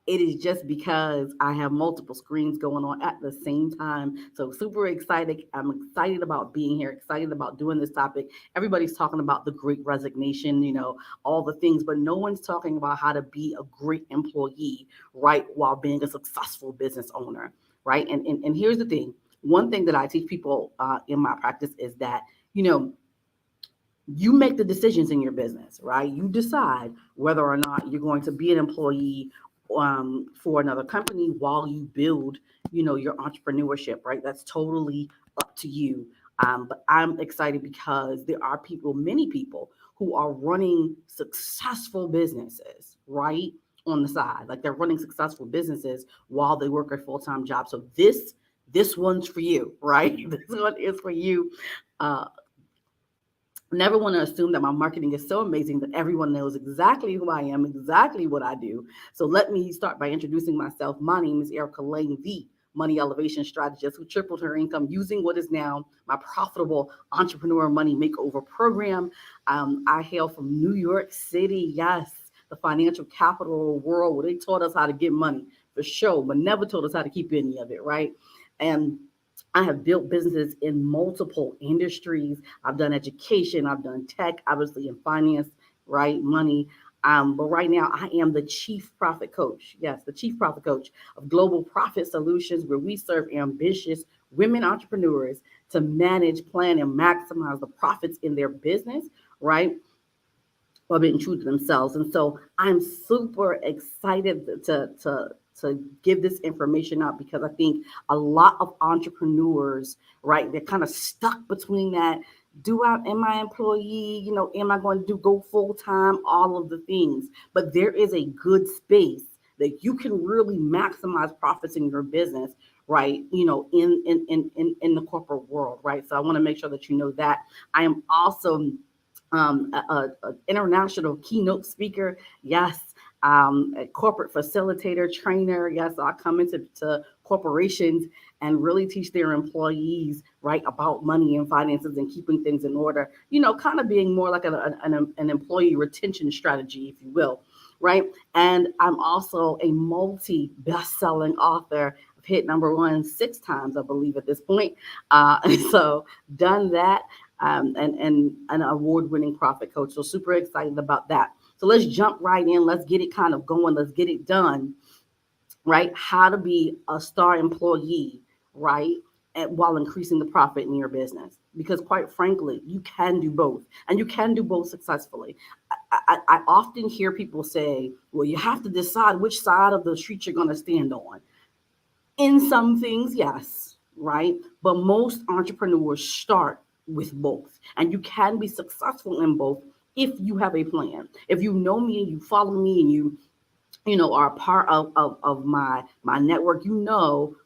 It is just because I have multiple screens going on at the same time. So super excited. I'm excited about being here, excited about doing this topic. Everybody's talking about the great resignation, all the things, but no one's talking about how to be a great employee, right? While being a successful business owner, right? And here's the thing. One thing that I teach people in my practice is that, you know, you make the decisions in your business, right? You decide whether or not you're going to be an employee for another company while you build, your entrepreneurship, right? That's totally up to you. But I'm excited because there are people, many people, who are running successful businesses, right? On the side, like they're running successful businesses while they work a full-time job. So this one's for you, right? This one is for you. Uh, Never want to assume that my marketing is so amazing that everyone knows exactly who I am, exactly what I do. So let me start by introducing myself. My name is Erica Lane, the money elevation strategist who tripled her income using what is now my profitable entrepreneur money makeover program. I hail from New York City. Yes, the financial capital of the world, where they taught us how to get money for sure, but never told us how to keep any of it, right? And I have built businesses in multiple industries. I've done education, I've done tech, obviously in finance, right? Money. But right now, I am the chief profit coach. Yes, the chief profit coach of Global Profit Solutions, where we serve ambitious women entrepreneurs to manage, plan, and maximize the profits in their business, right? While being true to themselves. And so I'm super excited to give this information out because I think a lot of entrepreneurs, right, they're kind of stuck between that. Am I employee? Am I going to go full time? All of the things. But there is a good space that you can really maximize profits in your business, right? In the corporate world, right? So I want to make sure that you know that. I am also a international keynote speaker. Yes, a corporate facilitator, trainer. Yes, I come into corporations and really teach their employees, right, about money and finances and keeping things in order. Kind of being more like an employee retention strategy, if you will, right? And I'm also a multi best-selling author. I've hit number one 6 times, I believe, at this point. So done that, and an award-winning profit coach. So super excited about that. So let's jump right in. Let's get it kind of going. Let's get it done, right? How to be a star employee, right? While increasing the profit in your business. Because quite frankly, you can do both, and you can do both successfully. I often hear people say, well, you have to decide which side of the street you're going to stand on. In some things, yes, right? But most entrepreneurs start with both, and you can be successful in both if you have a plan. If you know me and you follow me and you are a part of my network,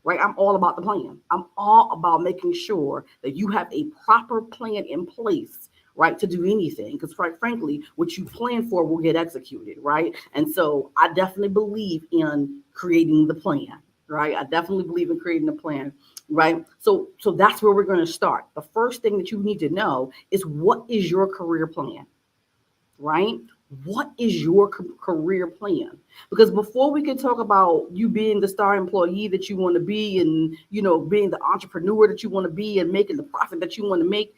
right? I'm all about the plan. I'm all about making sure that you have a proper plan in place, right, to do anything. Because quite frankly, what you plan for will get executed, right? And so I definitely believe in creating the plan, right? I definitely believe in creating a plan, right? So that's where we're going to start. The first thing that you need to know is, what is your career plan, right? What is your career plan? Because before we can talk about you being the star employee that you want to be, and being the entrepreneur that you want to be, and making the profit that you want to make,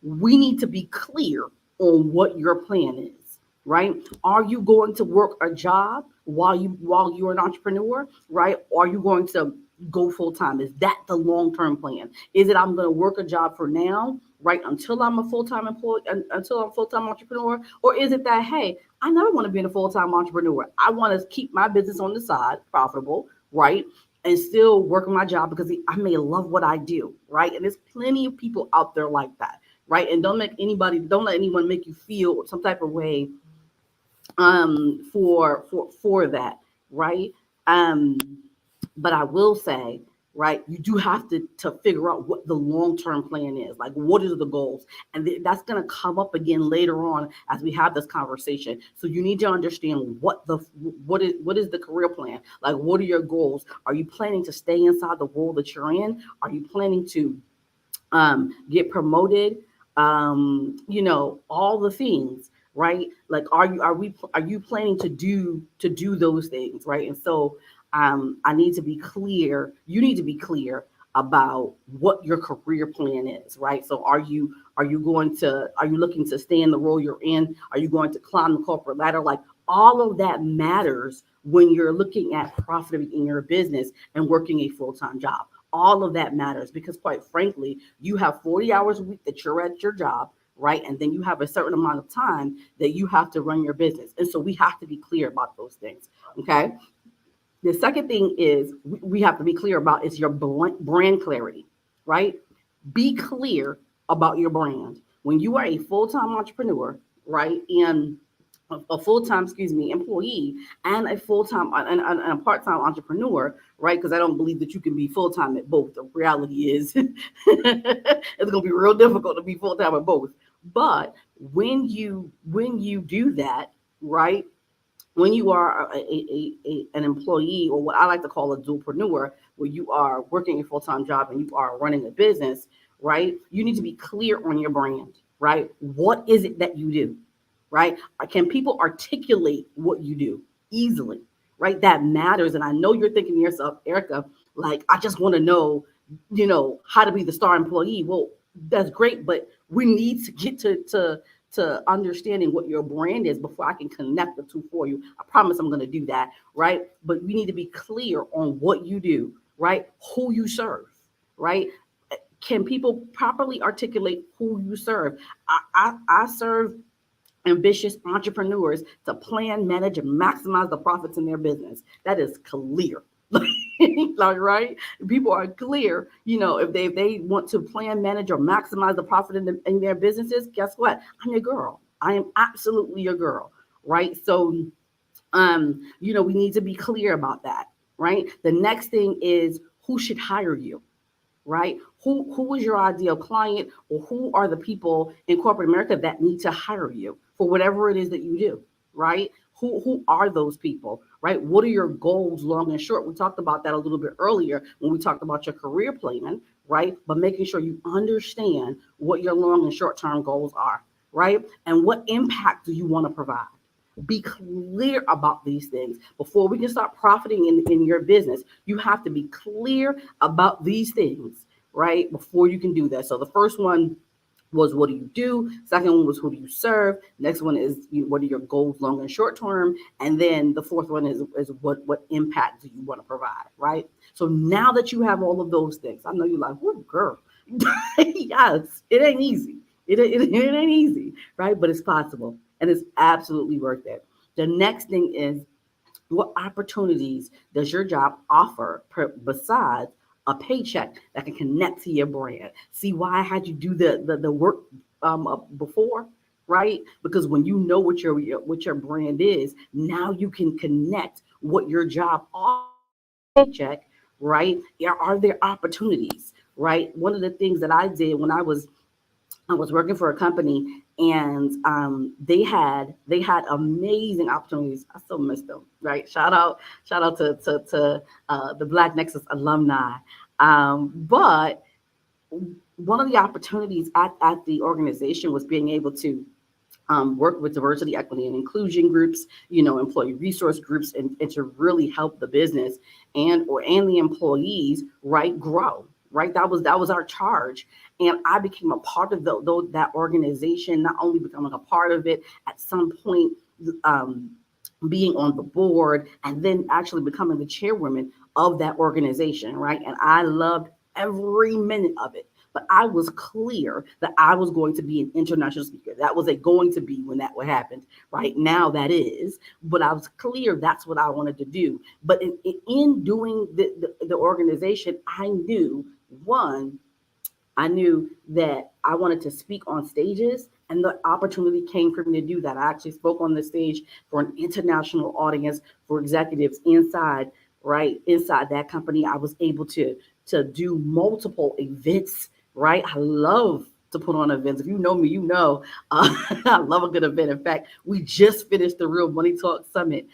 we need to be clear on what your plan is, right? Are you going to work a job while you're an entrepreneur, right? Are you going to go full time? Is that the long term plan? Is it, I'm going to work a job for now, right, until I'm a full time employee, until I'm a full time entrepreneur? Or is it that, hey, I never want to be a full time entrepreneur. I want to keep my business on the side, profitable, right? And still working my job because I may love what I do, right? And there's plenty of people out there like that, right? And don't let anyone make you feel some type of way for that, right? Um, but I will say, right, you do have to figure out what the long-term plan is. Like, what are the goals? And that's going to come up again later on as we have this conversation. So you need to understand what is the career plan? Like, what are your goals? Are you planning to stay inside the role that you're in? Are you planning to get promoted? All the things, right? Like, are you planning to do those things, right? And so I need to be clear. You need to be clear about what your career plan is, right? So are you looking to stay in the role you're in? Are you going to climb the corporate ladder? Like, all of that matters when you're looking at profiting in your business and working a full-time job. All of that matters because, quite frankly, you have 40 hours a week that you're at your job, right? And then you have a certain amount of time that you have to run your business. And so we have to be clear about those things. Okay. The second thing is we have to be clear about is your brand clarity, right? Be clear about your brand. When you are a full-time entrepreneur, right, and a full-time, employee, and a full-time and a part-time entrepreneur, right? Because I don't believe that you can be full-time at both. The reality is it's going to be real difficult to be full-time at both. But when you do that, right, when you are an employee, or what I like to call a dualpreneur, where you are working a full-time job and you are running a business, right? You need to be clear on your brand, right? What is it that you do, right? Can people articulate what you do easily, right? That matters. And I know you're thinking to yourself, Erica, like, I just want to know, how to be the star employee. Well, that's great, but we need to get to understanding what your brand is before I can connect the two for you. I promise I'm going to do that, right? But we need to be clear on what you do, right? Who you serve, right? Can people properly articulate who you serve? I serve ambitious entrepreneurs to plan, manage, and maximize the profits in their business. That is clear. Like, right? People are clear. If they want to plan, manage, or maximize the profit in their businesses, guess what? I'm your girl. I am absolutely your girl, right? So, we need to be clear about that, right? The next thing is who should hire you, right? Who is your ideal client, or who are the people in corporate America that need to hire you for whatever it is that you do, right? Who are those people, right? What are your goals, long and short? We talked about that a little bit earlier when we talked about your career plan, right? But making sure you understand what your long and short term goals are, right? And what impact do you want to provide? Be clear about these things before we can start profiting in your business. You have to be clear about these things, right? Before you can do that. So the first one was, what do you do? Second one was, who do you serve? Next one is, what are your goals, long and short term? And then the fourth one is what impact do you want to provide, right? So now that you have all of those things, I know you're like, oh, girl, yes, it ain't easy. It ain't easy, right? But it's possible, and it's absolutely worth it. The next thing is, what opportunities does your job offer besides a paycheck that can connect to your brand? See why I had you do the work before, right? Because when you know what your brand is, now you can connect what your job offers, paycheck, right? Are there opportunities, right? One of the things that I did when I was working for a company, and they had amazing opportunities. I still miss them, right? Shout out to the Black Nexus alumni. But one of the opportunities at the organization was being able to work with diversity, equity, and inclusion groups, employee resource groups, and to really help the business and the employees, right, grow. Right, that was our charge, and I became a part of that organization. Not only becoming a part of it, at some point, um, being on the board, and then actually becoming the chairwoman of that organization. Right, and I loved every minute of it. But I was clear that I was going to be an international speaker. That was a going to be when that would happen. Right now, that is. But I was clear that's what I wanted to do. But in doing the organization, one, I knew that I wanted to speak on stages, and the opportunity came for me to do that. I actually spoke on the stage for an international audience for executives inside that company. I was able to do multiple events, right? I love to put on events. If you know me, I love a good event. In fact, we just finished the Real Money Talk Summit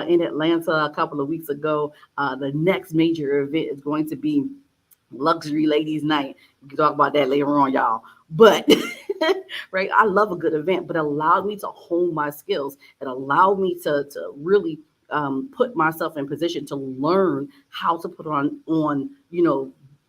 in Atlanta a couple of weeks ago. The next major event is going to be luxury ladies night. We can talk about that later on, y'all. But right, I love a good event, but it allowed me to hone my skills. It allowed me to really put myself in position to learn how to put on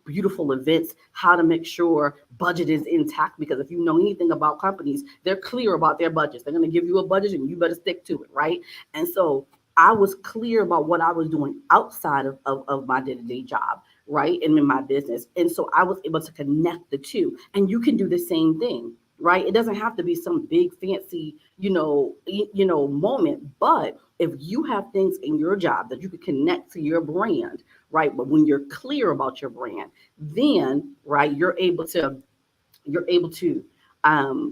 beautiful events, how to make sure budget is intact. Because if you know anything about companies, they're clear about their budgets. They're going to give you a budget and you better stick to it, right? And so I was clear about what I was doing outside of my day-to-day job, right? And in my business. And so I was able to connect the two. And you can do the same thing, right? It doesn't have to be some big fancy, moment. But if you have things in your job that you can connect to your brand, right? But when you're clear about your brand, then right, you're able to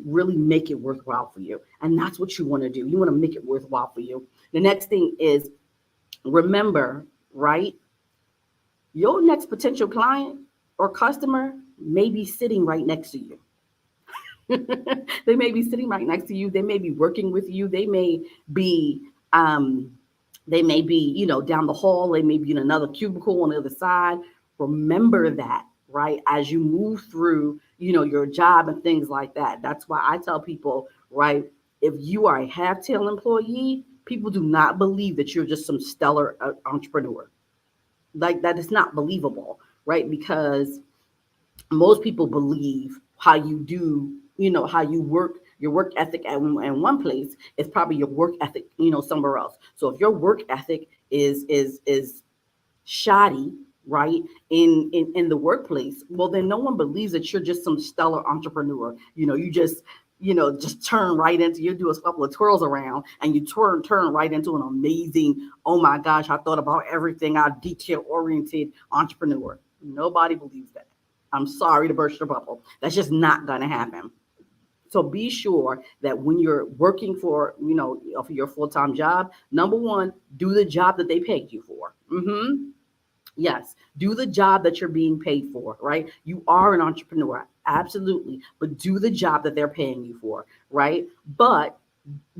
really make it worthwhile for you. And that's what you want to do. You want to make it worthwhile for you. The next thing is, remember, right? Your next potential client or customer may be sitting right next to you. They may be sitting right next to you. They may be working with you. Be um, they may be, down the hall. They may be in another cubicle on the other side. Remember that, right? As you move through, your job and things like that. That's why I tell people, right? If you are a half-tail employee, people do not believe that you're just some stellar entrepreneur. Like that is not believable, right? Because most people believe how you do, how you work, your work ethic in one place is probably your work ethic, somewhere else. So if your work ethic is shoddy, right, in the workplace, well then no one believes that you're just some stellar entrepreneur. You just turn right into, you do a couple of twirls around and you turn right into an amazing, oh my gosh, I thought about everything, I detail oriented entrepreneur. Nobody believes that. I'm sorry to burst your bubble. That's just not going to happen. So be sure that when you're working for your full-time job, number one, do the job that they paid you for. Yes, do the job that you're being paid for, right? You are an entrepreneur, absolutely, but do the job that they're paying you for, right? But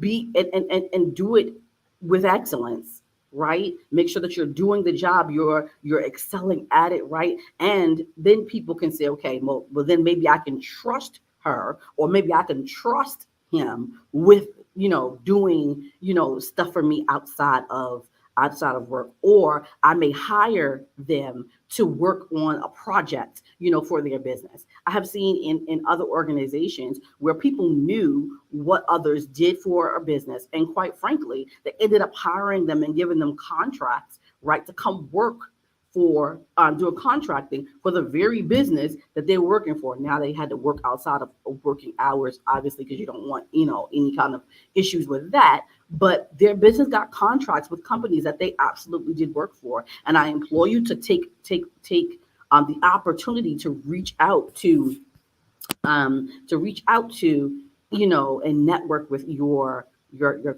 and do it with excellence, right? Make sure that you're doing the job, you're excelling at it, right? And then people can say, okay, well then maybe I can trust her, or maybe I can trust him with doing stuff for me outside of work, or I may hire them to work on a project, for their business. I have seen in other organizations where people knew what others did for a business. And quite frankly, they ended up hiring them and giving them contracts, right, to come work for doing contracting for the very business that they were working for. Now they had to work outside of working hours, obviously, because you don't want, any kind of issues with that. But their business got contracts with companies that they absolutely did work for. And I implore you to take the opportunity to reach out to and network with your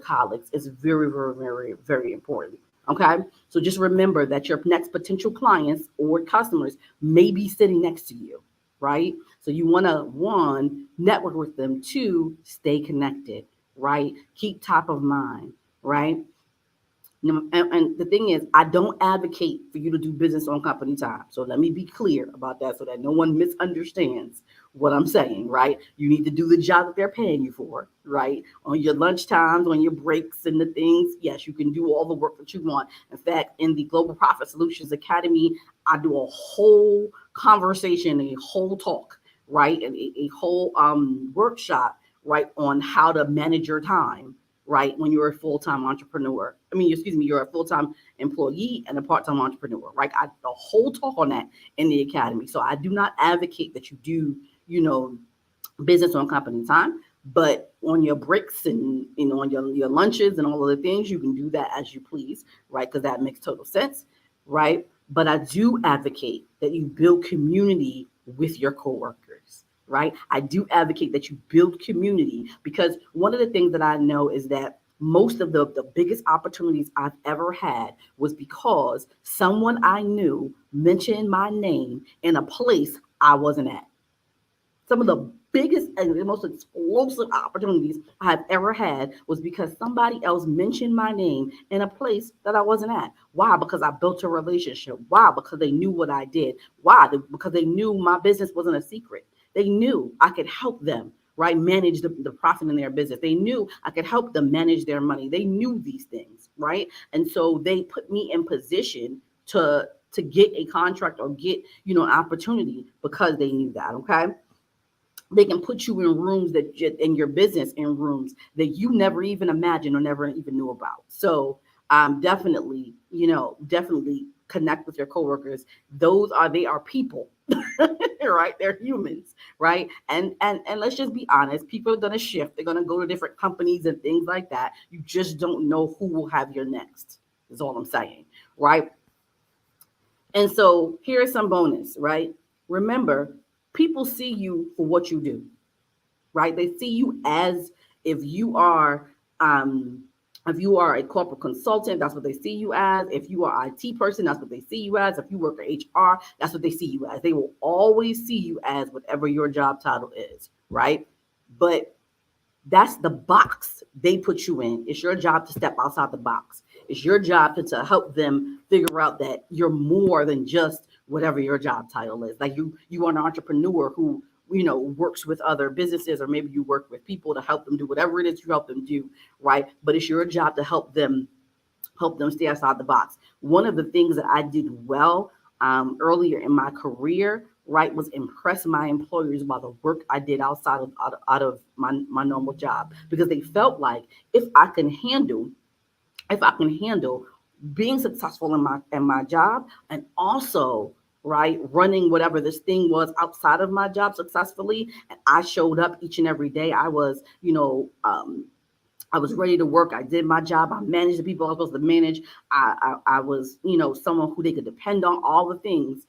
colleagues. Is very, very, very, very important. Okay, so just remember that your next potential clients or customers may be sitting next to you, right? So you want to, one, network with them, two, stay connected, right? Keep top of mind, right? And the thing is, I don't advocate for you to do business on company time. So let me be clear about that so that no one misunderstands what I'm saying, right? You need to do the job that they're paying you for, right? On your lunch times, on your breaks and the things, yes, you can do all the work that you want. In fact, in the Global Profit Solutions Academy, I do a whole conversation, a whole talk, right? And a whole workshop, right, on how to manage your time, right? When you're a full-time entrepreneur. I mean, excuse me, you're a full-time employee and a part-time entrepreneur, right? I the whole talk on that in the academy. So I do not advocate that you do, business on company time, but on your breaks and on your lunches and all of the things, you can do that as you please, right? Because that makes total sense, right? But I do advocate that you build community with your coworkers, right? I do advocate that you build community, because one of the things that I know is that most of the biggest opportunities I've ever had was because someone I knew mentioned my name in a place I wasn't at. Some of the biggest and the most explosive opportunities I've ever had was because somebody else mentioned my name in a place that I wasn't at. Why? Because I built a relationship. Why? Because they knew what I did. Why? Because they knew my business wasn't a secret. They knew I could help them, right, manage the profit in their business. They knew I could help them manage their money. They knew these things, right? And so they put me in position to get a contract or get, an opportunity because they knew that. Okay. They can put you in rooms that in your business, in rooms that you never even imagined or never even knew about. So definitely, definitely connect with your coworkers. They are people. Right, they're humans, right? And let's just be honest, people are going to shift, they're going to go to different companies and things like that. You just don't know who will have your next, is all I'm saying, right? And so here's some bonus, right? Remember, people see you for what you do, right? They see you as, if you are um if you are a corporate consultant, that's what they see you as. If you are an IT person, that's what they see you as. If you work for HR, that's what they see you as. They will always see you as whatever your job title is, right? But that's the box they put you in. It's your job to step outside the box. It's your job to help them figure out that you're more than just whatever your job title is. Like you are an entrepreneur who, works with other businesses, or maybe you work with people to help them do whatever it is you help them do, right? But it's your job to help them stay outside the box. One of the things that I did well earlier in my career, right, was impress my employers by the work I did out of my normal job, because they felt like if I can handle if I can handle being successful in my job, and also, right, running whatever this thing was outside of my job successfully, and I showed up each and every day. I was ready to work. I did my job. I managed the people I was supposed to manage. I was, someone who they could depend on, all the things.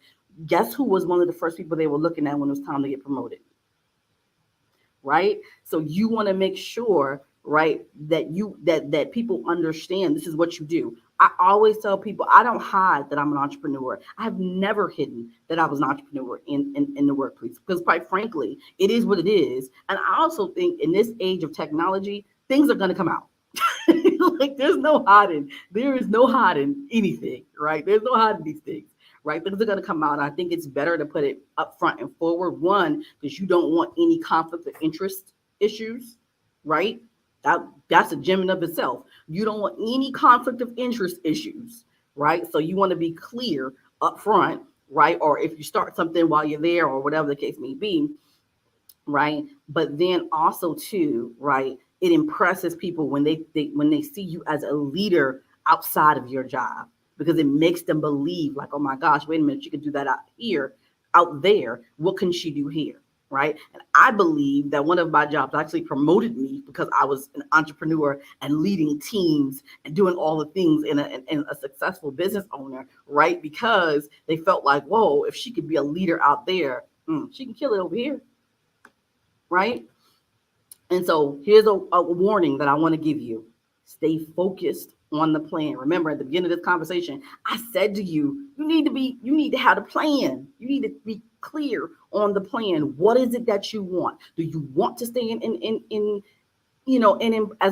Guess who was one of the first people they were looking at when it was time to get promoted? Right? So you want to make sure, right, that people understand this is what you do. I always tell people I don't hide that I'm an entrepreneur. I have never hidden that I was an entrepreneur in the workplace, because quite frankly, it is what it is. And I also think in this age of technology, things are going to come out. Like there's no hiding. There is no hiding anything, right? There's no hiding these things, right? Things are going to come out. I think it's better to put it up front and forward. One, because you don't want any conflict of interest issues, right? That's a gem in of itself. You don't want any conflict of interest issues, right? So you want to be clear up front, right? Or if you start something while you're there, or whatever the case may be, right? But then also too, right? It impresses people when they see you as a leader outside of your job, because it makes them believe like, oh my gosh, wait a minute, she can do that out here, out there. What can she do here? Right. And I believe that one of my jobs actually promoted me because I was an entrepreneur and leading teams and doing all the things in a successful business owner, right? Because they felt like, whoa, if she could be a leader out there, she can kill it over here, right? And so here's a warning that I want to give you. Stay focused on the plan. Remember, at the beginning of this conversation, I said to you, you need to have a plan. You need to be clear on the plan. What is it that you want? Do you want to stay as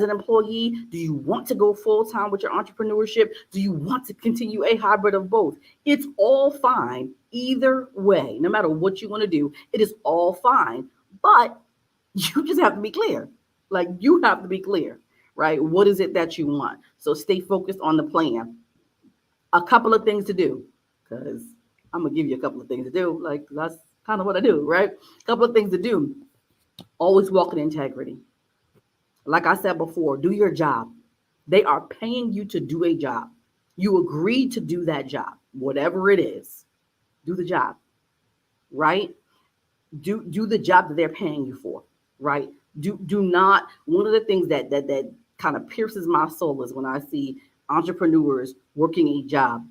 an employee? Do you want to go full time with your entrepreneurship? Do you want to continue a hybrid of both? It's all fine either way. No matter what you want to do, it is all fine. But you just have to be clear. Like you have to be clear, right? What is it that you want? So stay focused on the plan. A couple of things to do, because I'm gonna give you a couple of things to do. Like that's kind of what I do, right? A couple of things to do. Always walk in integrity. Like I said before, do your job. They are paying you to do a job. You agreed to do that job, whatever it is. Do the job, right? Do the job that they're paying you for, right? Do not. One of the things that kind of pierces my soul is when I see entrepreneurs working a job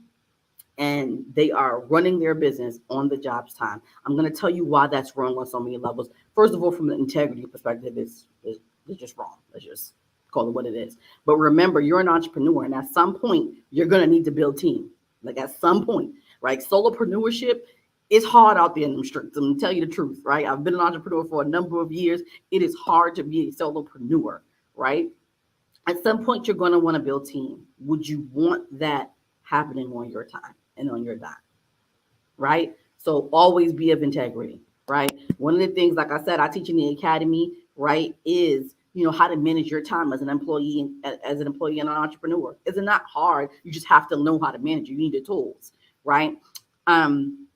and they are running their business on the job's time. I'm going to tell you why that's wrong on so many levels. First of all, from the integrity perspective, it's just wrong. Let's just call it what it is. But remember, you're an entrepreneur, and at some point, you're going to need to build team. Like at some point, right? Solopreneurship It's hard out there in them streets. I'm gonna tell you the truth, right? I've been an entrepreneur for a number of years. It is hard to be a solopreneur, right? At some point, you're going to want to build team. Would you want that happening on your time and on your dime, right? So always be of integrity, right? One of the things, like I said, I teach in the academy, right, is how to manage your time as an employee and an entrepreneur. It's not hard. You just have to know how to manage it. You need the tools, right? Um,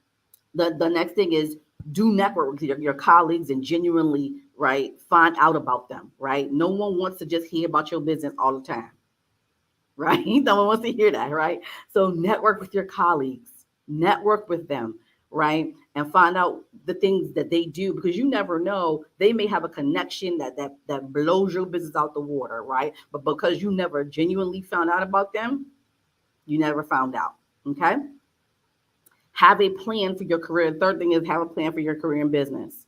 the next thing is do network with your colleagues and genuinely right find out about them, right? No one wants to just hear about your business all the time, right? No one wants to hear that, right? So network with your colleagues, network with them, right? And find out the things that they do, because you never know, they may have a connection that blows your business out the water, right? But because you never genuinely found out about them, you never found out. Okay. Have a plan for your career. The third thing is have a plan for your career in business.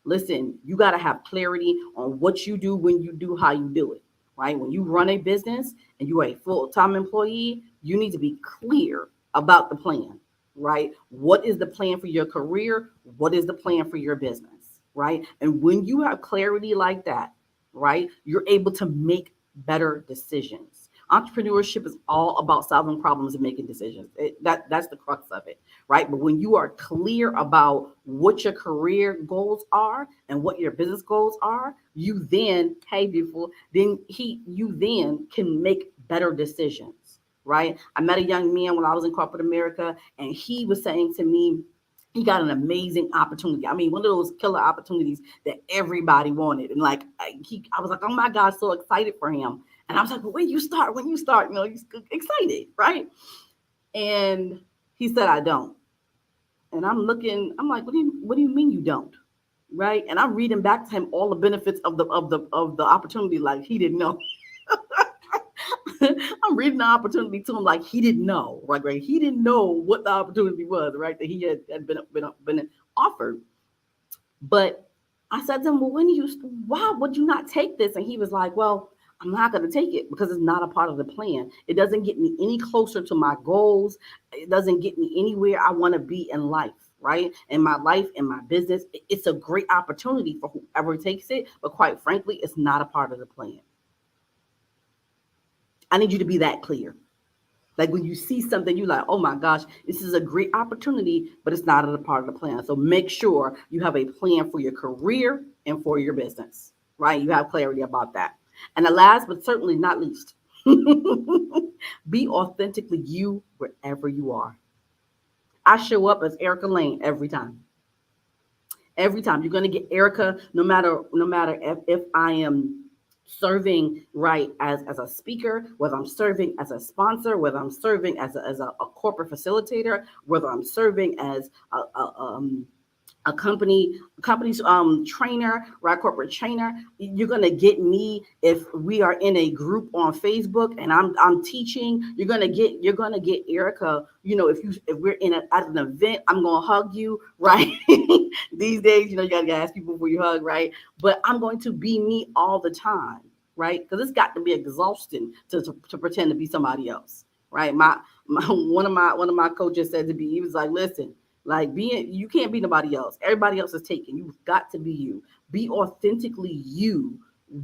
Listen, you got to have clarity on what you do, when you do, how you do it, right? When you run a business and you are a full-time employee, you need to be clear about the plan, right? What is the plan for your career? What is the plan for your business, right? And when you have clarity like that, right, you're able to make better decisions. Entrepreneurship is all about solving problems and making decisions. That's the crux of it, right? But when you are clear about what your career goals are and what your business goals are, you then, hey, beautiful, you then can make better decisions, right? I met a young man when I was in corporate America, and he was saying to me, he got an amazing opportunity. I mean, one of those killer opportunities that everybody wanted. And like, I was like, oh my God, so excited for him. And I was like, well, when you start, he's excited, right? And he said, I don't. And I'm like, what do you mean you don't? Right? And I'm reading back to him all the benefits of the opportunity, like he didn't know. I'm reading the opportunity to him like he didn't know, right? He didn't know what the opportunity was, right? That he had been offered. But I said to him, well, why would you not take this? And he was like, well, I'm not going to take it because it's not a part of the plan. It doesn't get me any closer to my goals. It doesn't get me anywhere I want to be in life, right? In my life, in my business. It's a great opportunity for whoever takes it. But quite frankly, it's not a part of the plan. I need you to be that clear. Like when you see something, you're like, oh my gosh, this is a great opportunity, but it's not a part of the plan. So make sure you have a plan for your career and for your business, right? You have clarity about that. And the last, but certainly not least, be authentically you wherever you are. I show up as Erica Lane every time. Every time you're going to get Erica, no matter if I am serving right as a speaker, whether I'm serving as a sponsor, whether I'm serving as a corporate facilitator, whether I'm serving as a company's trainer, right, corporate trainer. You're gonna get me if we are in a group on Facebook and I'm teaching. You're gonna get Erica. If we're at an event, I'm gonna hug you, right? These days, you gotta ask people before you hug, right? But I'm going to be me all the time, right? Because it's got to be exhausting to pretend to be somebody else, right? One of my coaches said to me, he was like, listen. Like you can't be nobody else. Everybody else is taken. You've got to be you. Be authentically you,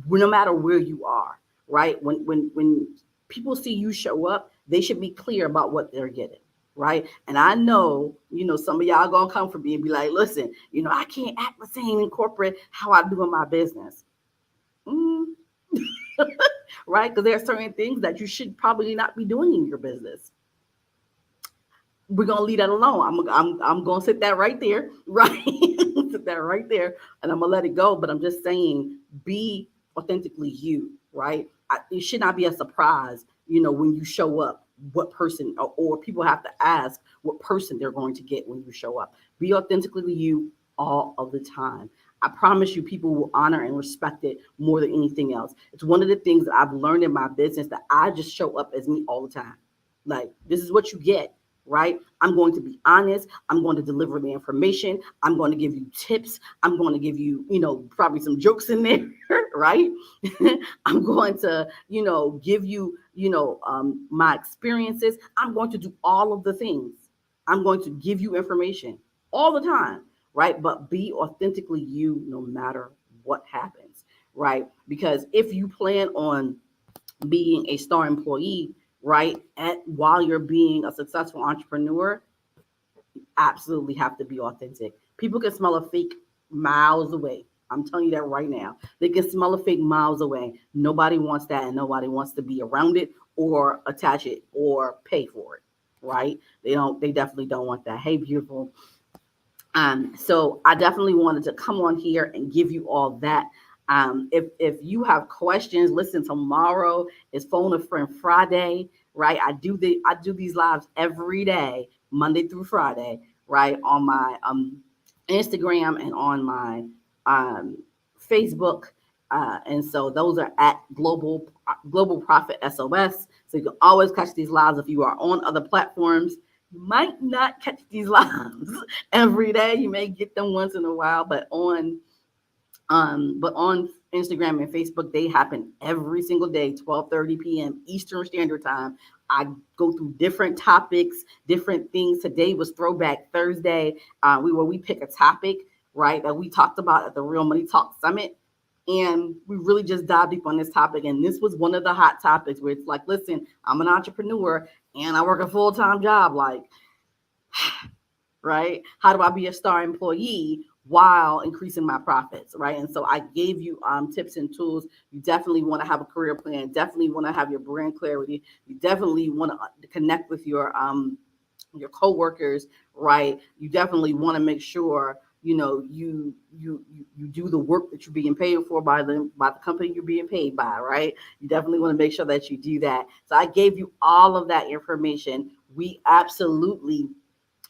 no matter where you are. Right? When people see you show up, they should be clear about what they're getting. Right? And I know, some of y'all gonna come for me and be like, listen, I can't act the same in corporate how I do in my business. Right? Because there are certain things that you should probably not be doing in your business. We're gonna leave that alone. I'm gonna sit that right there, right? Sit that right there, and I'm gonna let it go. But I'm just saying, be authentically you, right? It should not be a surprise, when you show up, what person or people have to ask what person they're going to get when you show up. Be authentically you all of the time. I promise you, people will honor and respect it more than anything else. It's one of the things that I've learned in my business, that I just show up as me all the time. Like, this is what you get. Right? I'm going to be honest. I'm going to deliver the information. I'm going to give you tips. I'm going to give you, probably some jokes in there, right? I'm going to, give you, my experiences. I'm going to do all of the things. I'm going to give you information, all the time, right? But be authentically you no matter what happens, right? Because if you plan on being a star employee, right, while you're being a successful entrepreneur, absolutely have to be authentic. People can smell a fake miles away. I'm telling you that right now. They can smell a fake miles away. Nobody wants that, and nobody wants to be around it or attach it or pay for it. Right? They don't. They definitely don't want that. Hey, beautiful. So I definitely wanted to come on here and give you all that. If you have questions, listen. Tomorrow is Phone a Friend Friday, right? I do these lives every day, Monday through Friday, right, on my Instagram and on my um, Facebook. And so those are at Global Profit SOS. So you can always catch these lives if you are on other platforms. You might not catch these lives every day. You may get them once in a while, but on Instagram and Facebook, they happen every single day, 12:30 p.m. Eastern Standard Time. I go through different topics, different things. Today was Throwback Thursday. We pick a topic, right, that we talked about at the Real Money Talk Summit. And we really just dive deep on this topic. And this was one of the hot topics where it's like, listen, I'm an entrepreneur and I work a full-time job. Like, right? How do I be a star employee while increasing my profits, right? And so I gave you tips and tools. You definitely want to have a career plan. Definitely want to have your brand clarity. You definitely want to connect with your coworkers, right? You definitely want to make sure you do the work that you're being paid for by the company you're being paid by, right? You definitely want to make sure that you do that. So I gave you all of that information. We absolutely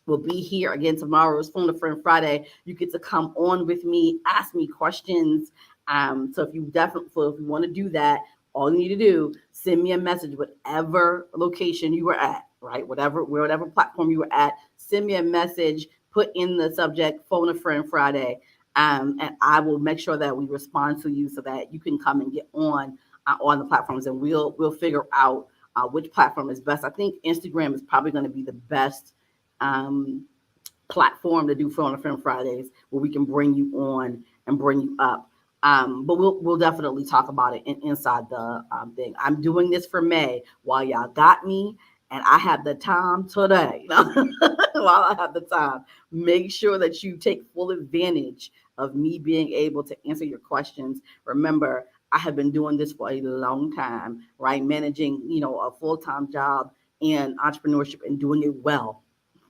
will be here again tomorrow. It's Phone a Friend Friday. You get to come on with me, ask me questions. So if you want to do that, all you need to do, send me a message, whatever location you were at, right? Whatever platform you were at, send me a message, put in the subject Phone a Friend Friday. And I will make sure that we respond to you so that you can come and get on the platforms, and we'll figure out which platform is best. I think Instagram is probably going to be the best um, platform to do Phone a Friend Fridays, where we can bring you on and bring you up. But we'll definitely talk about it inside the thing. I'm doing this for May while y'all got me, and I have the time today. While I have the time, make sure that you take full advantage of me being able to answer your questions. Remember, I have been doing this for a long time, right? Managing, a full-time job and entrepreneurship and doing it well,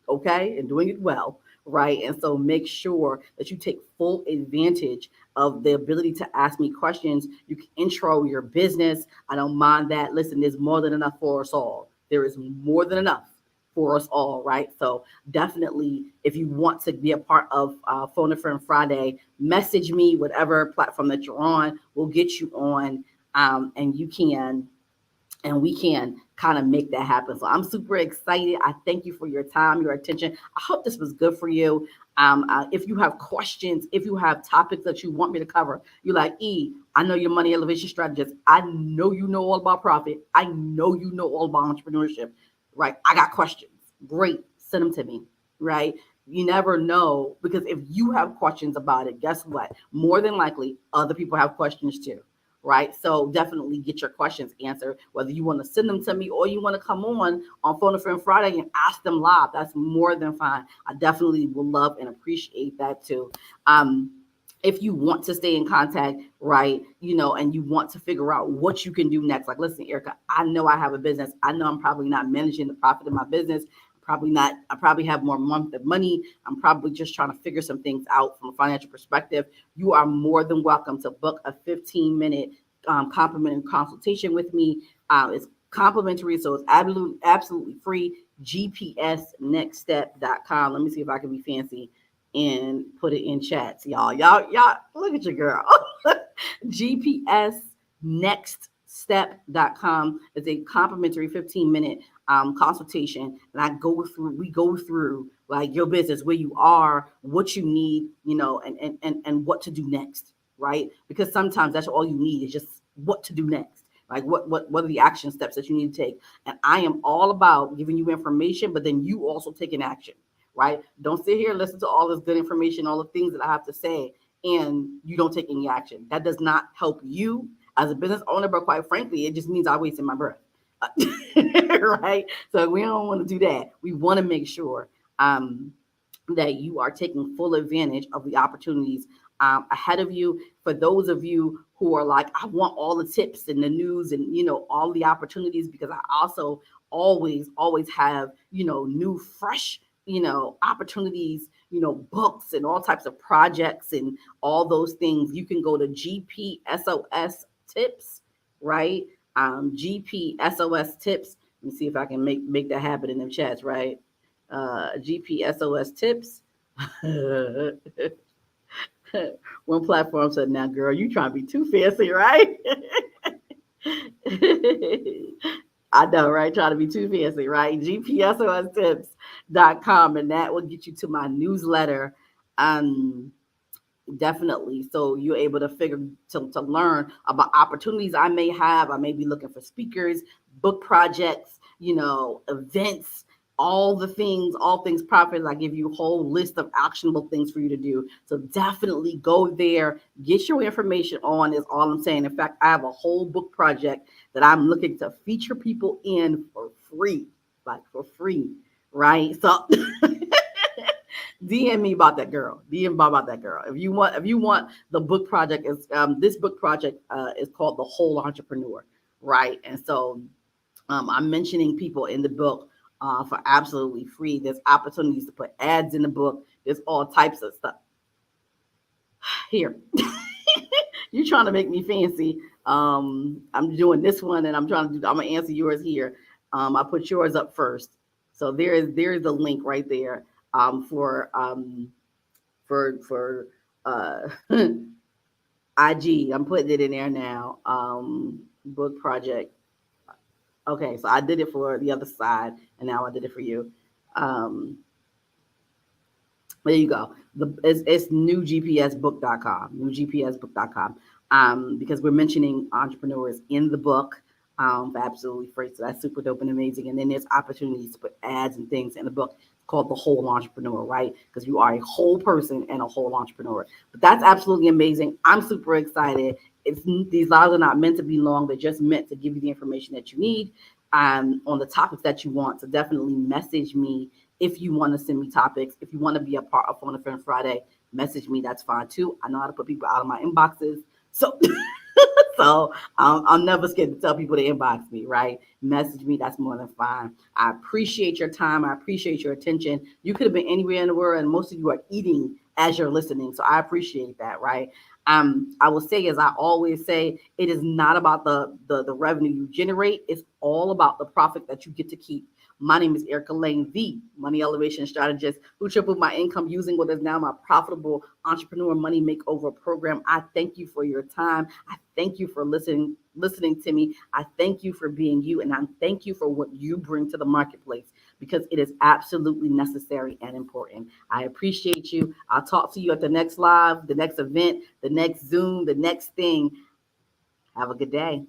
okay, and doing it well, right? And so make sure that you take full advantage of the ability to ask me questions. You can intro your business. I don't mind that. Listen, there's more than enough for us all. There is more than enough for us all, right? So definitely, if you want to be a part of Phone a Friend Friday, message me, whatever platform that you're on. We'll get you on, and we can kind of make that happen. So I'm super excited. I thank you for your time, your attention. I hope this was good for you. If you have questions, if you have topics that you want me to cover, you're like, I know your money elevation strategist. I know you know all about profit. I know you know all about entrepreneurship, right? I got questions. Great. Send them to me, right? You never know, because if you have questions about it, guess what? More than likely, other people have questions too, right? So definitely get your questions answered, whether you want to send them to me or you want to come on Phone a Friend Friday and ask them live. That's more than fine. I definitely will love and appreciate that too. If you want to stay in contact, right, and you want to figure out what you can do next, like, listen, Erica, I know I have a business. I know I'm probably not managing the profit of my business. I probably have more month than money. I'm probably just trying to figure some things out from a financial perspective. You are more than welcome to book a 15-minute complimentary consultation with me. It's complimentary, so it's absolutely free. GPSnextstep.com. Let me see if I can be fancy and put it in chats, y'all. Y'all, look at your girl. GPSnextstep.com is a complimentary 15-minute consultation, and we go through like your business, where you are, what you need, and what to do next, right? Because sometimes that's all you need is just what to do next. Like what are the action steps that you need to take? And I am all about giving you information, but then you also take an action, right? Don't sit here and listen to all this good information, all the things that I have to say, and you don't take any action. That does not help you as a business owner, but quite frankly, it just means I wasted my breath. Right? So we don't want to do that. We want to make sure that you are taking full advantage of the opportunities ahead of you. For those of you who are like, I want all the tips and the news and all the opportunities, because I also always have new fresh opportunities, books and all types of projects and all those things. You can go to GPSOS tips, right? GPSOS tips. Let me see if I can make that happen in the chats, right? GPSOS tips. One platform said, "Now, girl, you trying to be too fancy, right?" I know, right? Trying to be too fancy, right? GPSOStips.com, and that will get you to my newsletter. Um, Definitely. So you're able to to learn about opportunities I may have. I may be looking for speakers, book projects, events, all things profit. I give you a whole list of actionable things for you to do. So definitely go there, get your information on is all I'm saying. In fact, I have a whole book project that I'm looking to feature people in for free, like for free, right? So DM me about that girl. DM about that girl. If you want the book project is this book project is called The Whole Entrepreneur, right? And so I'm mentioning people in the book for absolutely free. There's opportunities to put ads in the book. There's all types of stuff here. You're trying to make me fancy. I'm doing this one, and I'm gonna answer yours here. I put yours up first. So there's the link right there for IG. I'm putting it in there now. Book project. Okay, so I did it for the other side, and now I did it for you. Um, there you go. It's newgpsbook.com, newgpsbook.com. Because we're mentioning entrepreneurs in the book for absolutely free. So that's super dope and amazing. And then there's opportunities to put ads and things in the book called The Whole Entrepreneur, right? Because you are a whole person and a whole entrepreneur. But that's absolutely amazing. I'm super excited. These lives are not meant to be long. They're just meant to give you the information that you need on the topics that you want. So definitely message me if you want to send me topics. If you want to be a part of Phone a Friend Friday, message me. That's fine too. I know how to put people out of my inboxes. So so I'm never scared to tell people to inbox me, right? Message me. That's more than fine. I appreciate your time. I appreciate your attention. You could have been anywhere in the world, and most of you are eating as you're listening. So I appreciate that, right? I will say, as I always say, it is not about the revenue you generate. It's all about the profit that you get to keep. My name is Erica Lane, the money elevation strategist who tripled my income using what is now my profitable entrepreneur money makeover program. I thank you for your time. I thank you for listening to me. I thank you for being you, and I thank you for what you bring to the marketplace, because it is absolutely necessary and important. I appreciate you. I'll talk to you at the next live, the next event, the next Zoom, the next thing. Have a good day.